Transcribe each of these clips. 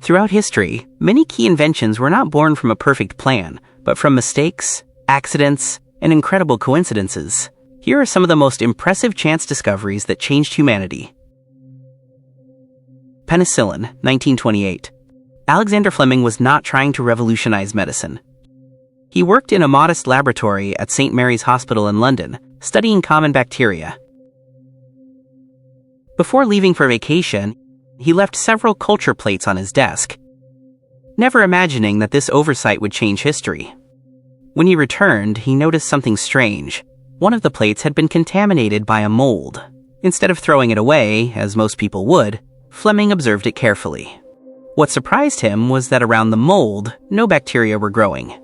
Throughout history, many key inventions were not born from a perfect plan, but from mistakes, accidents, and incredible coincidences. Here are some of the most impressive chance discoveries that changed humanity. Penicillin, 1928. Alexander Fleming was not trying to revolutionize medicine. He worked in a modest laboratory at St. Mary's Hospital in London, studying common bacteria. Before leaving for vacation, he left several culture plates on his desk, never imagining that this oversight would change history. When he returned, he noticed something strange. One of the plates had been contaminated by a mold. Instead of throwing it away, as most people would, Fleming observed it carefully. What surprised him was that around the mold, no bacteria were growing.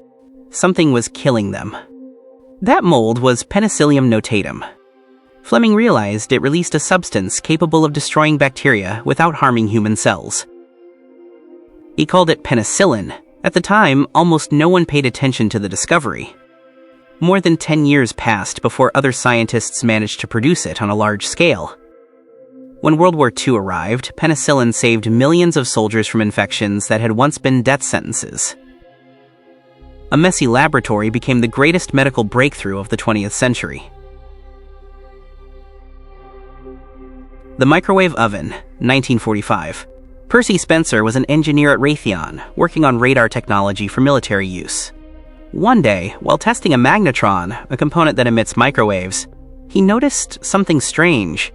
Something was killing them. That mold was Penicillium notatum. Fleming realized it released a substance capable of destroying bacteria without harming human cells. He called it penicillin. At the time, almost no one paid attention to the discovery. More than 10 years passed before other scientists managed to produce it on a large scale. When World War II arrived, penicillin saved millions of soldiers from infections that had once been death sentences. A messy laboratory became the greatest medical breakthrough of the 20th century. The microwave oven, 1945. Percy Spencer was an engineer at Raytheon, working on radar technology for military use. One day, while testing a magnetron, a component that emits microwaves, he noticed something strange.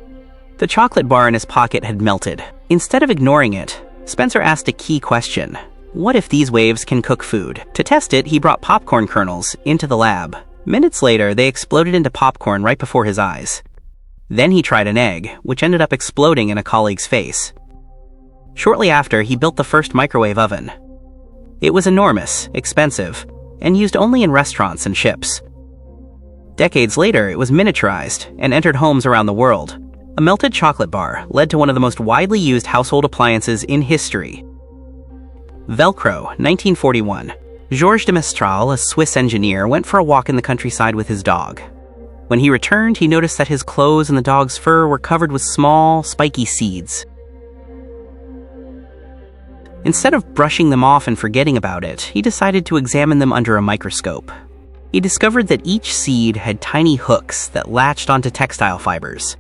The chocolate bar in his pocket had melted. Instead of ignoring it, Spencer asked a key question. What if these waves can cook food? To test it, he brought popcorn kernels into the lab. Minutes later, they exploded into popcorn right before his eyes. Then he tried an egg, which ended up exploding in a colleague's face. Shortly after, he built the first microwave oven. It was enormous, expensive, and used only in restaurants and ships. Decades later, it was miniaturized and entered homes around the world. A melted chocolate bar led to one of the most widely used household appliances in history. Velcro, 1941. Georges de Mestral, a Swiss engineer, went for a walk in the countryside with his dog. When he returned, he noticed that his clothes and the dog's fur were covered with small, spiky seeds. Instead of brushing them off and forgetting about it, he decided to examine them under a microscope. He discovered that each seed had tiny hooks that latched onto textile fibers.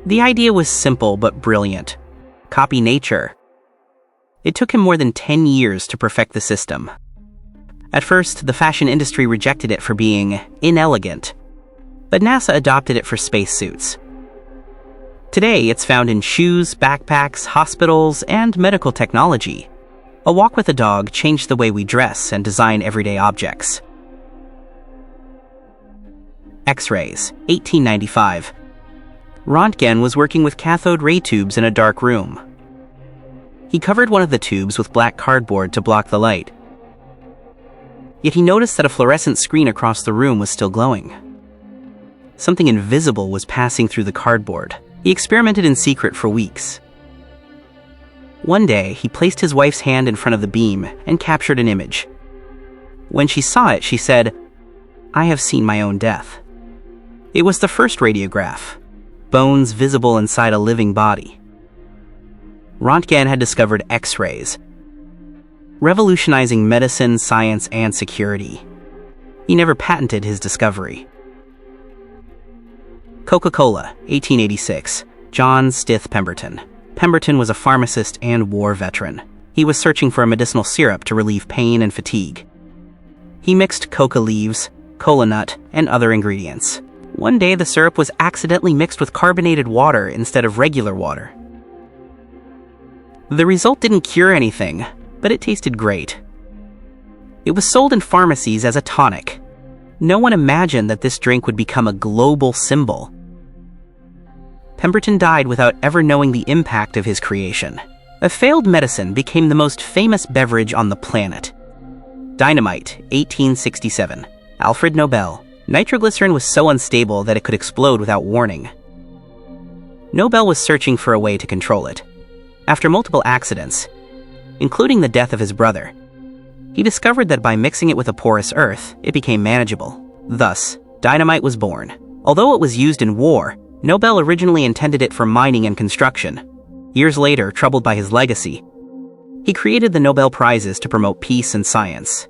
The idea was simple but brilliant. Copy nature. It took him more than 10 years to perfect the system. At first, the fashion industry rejected it for being inelegant, but NASA adopted it for spacesuits. Today, it's found in shoes, backpacks, hospitals, and medical technology. A walk with a dog changed the way we dress and design everyday objects. X-rays, 1895. Röntgen was working with cathode ray tubes in a dark room. He covered one of the tubes with black cardboard to block the light. Yet he noticed that a fluorescent screen across the room was still glowing. Something invisible was passing through the cardboard. He experimented in secret for weeks. One day, he placed his wife's hand in front of the beam and captured an image. When she saw it, she said, "I have seen my own death." It was the first radiograph, bones visible inside a living body. Röntgen had discovered X-rays, revolutionizing medicine, science, and security. He never patented his discovery. Coca-Cola, 1886. John Stith Pemberton. Pemberton was a pharmacist and war veteran. He was searching for a medicinal syrup to relieve pain and fatigue. He mixed coca leaves, cola nut, and other ingredients. One day, the syrup was accidentally mixed with carbonated water instead of regular water. The result didn't cure anything, but it tasted great. It was sold in pharmacies as a tonic. No one imagined that this drink would become a global symbol. Pemberton died without ever knowing the impact of his creation. A failed medicine became the most famous beverage on the planet. Dynamite, 1867. Alfred Nobel. Nitroglycerin was so unstable that it could explode without warning. Nobel was searching for a way to control it. After multiple accidents, including the death of his brother, he discovered that by mixing it with a porous earth, it became manageable. Thus, dynamite was born. Although it was used in war, Nobel originally intended it for mining and construction. Years later, troubled by his legacy, He created the Nobel Prizes to promote peace and science.